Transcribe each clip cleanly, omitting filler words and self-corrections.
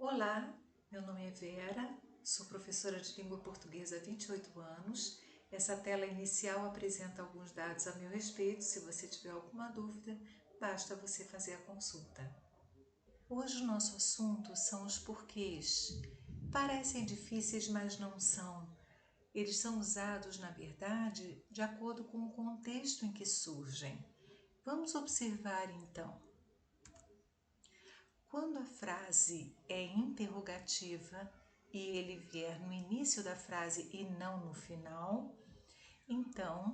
Olá, meu nome é Vera, sou professora de língua portuguesa há 28 anos. Essa tela inicial apresenta alguns dados a meu respeito. Se você tiver alguma dúvida, basta você fazer a consulta. Hoje o nosso assunto são os porquês. Parecem difíceis, mas não são. Eles são usados, na verdade, de acordo com o contexto em que surgem. Vamos observar então. Quando a frase é interrogativa e ele vier no início da frase e não no final, então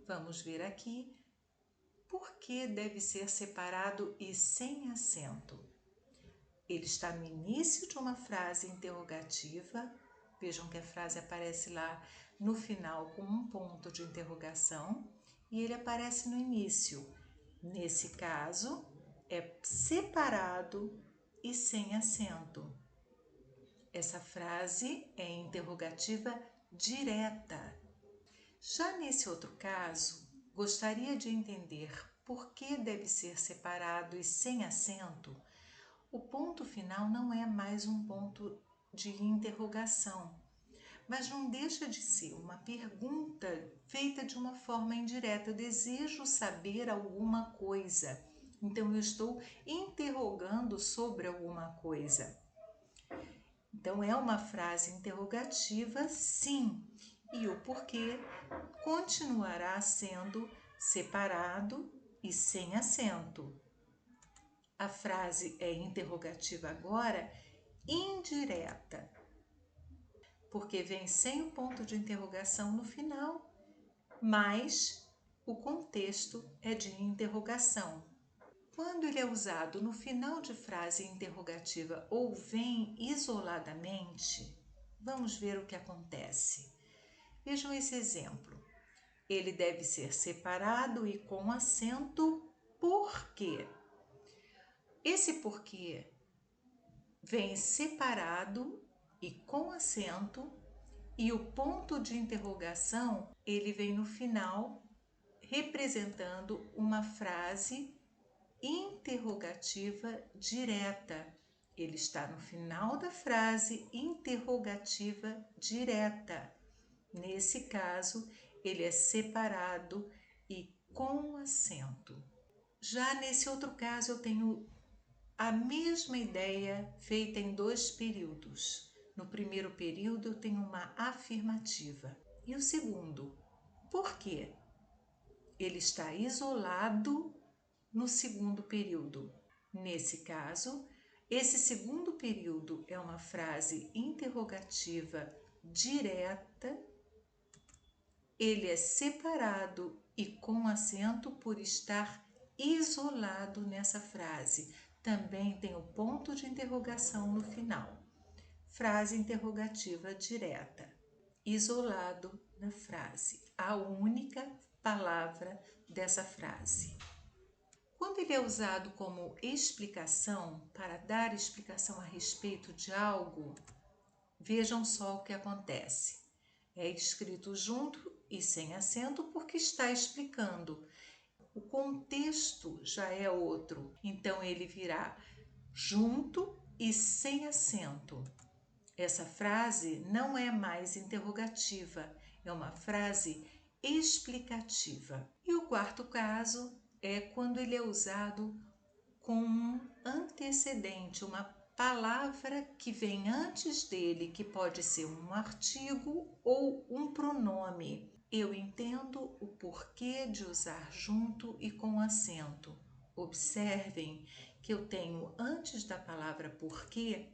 vamos ver aqui por que deve ser separado e sem acento. Ele está no início de uma frase interrogativa. Vejam que a frase aparece lá no final com um ponto de interrogação e ele aparece no início. Nesse caso, é separado e sem acento. Essa frase é interrogativa direta. Já nesse outro caso, gostaria de entender por que deve ser separado e sem acento. O ponto final não é mais um ponto de interrogação, mas não deixa de ser uma pergunta feita de uma forma indireta. Eu desejo saber alguma coisa, então eu estou interrogando sobre alguma coisa. Então é uma frase interrogativa, sim, e o porquê continuará sendo separado e sem acento. A frase é interrogativa agora, indireta, porque vem sem o ponto de interrogação no final, mas o contexto é de interrogação. Quando ele é usado no final de frase interrogativa ou vem isoladamente, vamos ver o que acontece. Vejam esse exemplo. Ele deve ser separado e com acento por quê? Esse porquê vem separado e com acento, e o ponto de interrogação ele vem no final, representando uma frase interrogativa direta. Ele está no final da frase interrogativa direta. Nesse caso, ele é separado e com acento. Já nesse outro caso, eu tenho a mesma ideia feita em dois períodos. No primeiro período, eu tenho uma afirmativa. E o segundo, por quê? Ele está isolado no segundo período. Nesse caso, esse segundo período é uma frase interrogativa direta. Ele é separado e com acento por estar isolado nessa frase. Também tem o ponto de interrogação no final. Frase interrogativa direta. Isolado na frase. A única palavra dessa frase. Quando ele é usado como explicação, para dar explicação a respeito de algo, vejam só o que acontece. É escrito junto e sem acento porque está explicando. O contexto já é outro, então ele virá junto e sem acento. Essa frase não é mais interrogativa, é uma frase explicativa. E o quarto caso é quando ele é usado com um antecedente, uma palavra que vem antes dele, que pode ser um artigo ou um pronome. Eu entendo o porquê de usar junto e com acento. Observem que eu tenho antes da palavra porquê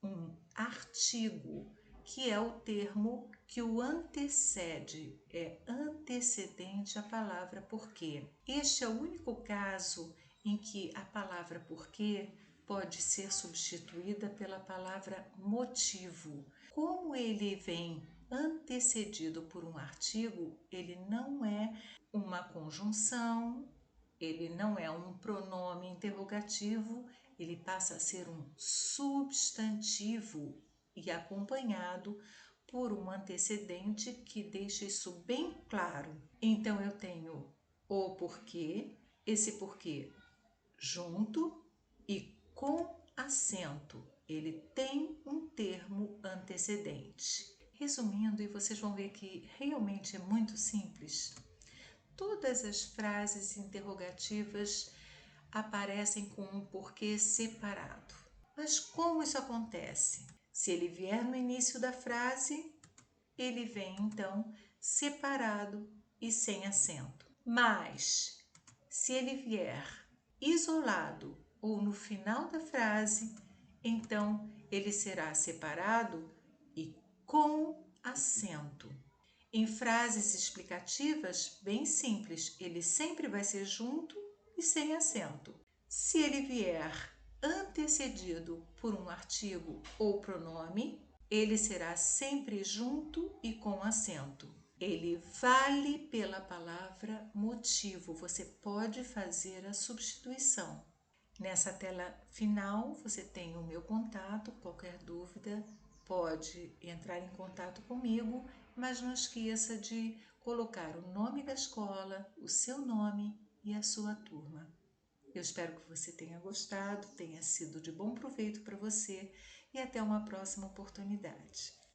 um artigo, que é o termo que o antecede, é antecedente à palavra porquê. Este é o único caso em que a palavra porquê pode ser substituída pela palavra motivo. Como ele vem antecedido por um artigo, ele não é uma conjunção, ele não é um pronome interrogativo, ele passa a ser um substantivo e acompanhado por um antecedente que deixa isso bem claro. Então eu tenho o porquê, esse porquê junto e com acento. Ele tem um termo antecedente. Resumindo, e vocês vão ver que realmente é muito simples, todas as frases interrogativas aparecem com um porquê separado. Mas como isso acontece? Se ele vier no início da frase, ele vem então separado e sem acento. Mas se ele vier isolado ou no final da frase, então ele será separado e com acento. Em frases explicativas, bem simples, ele sempre vai ser junto e sem acento. Se ele vier antecedido por um artigo ou pronome, ele será sempre junto e com acento. Ele vale pela palavra motivo. Você pode fazer a substituição. Nessa tela final, você tem o meu contato. Qualquer dúvida, pode entrar em contato comigo, mas não esqueça de colocar o nome da escola, o seu nome e a sua turma. Eu espero que você tenha gostado, tenha sido de bom proveito para você e até uma próxima oportunidade.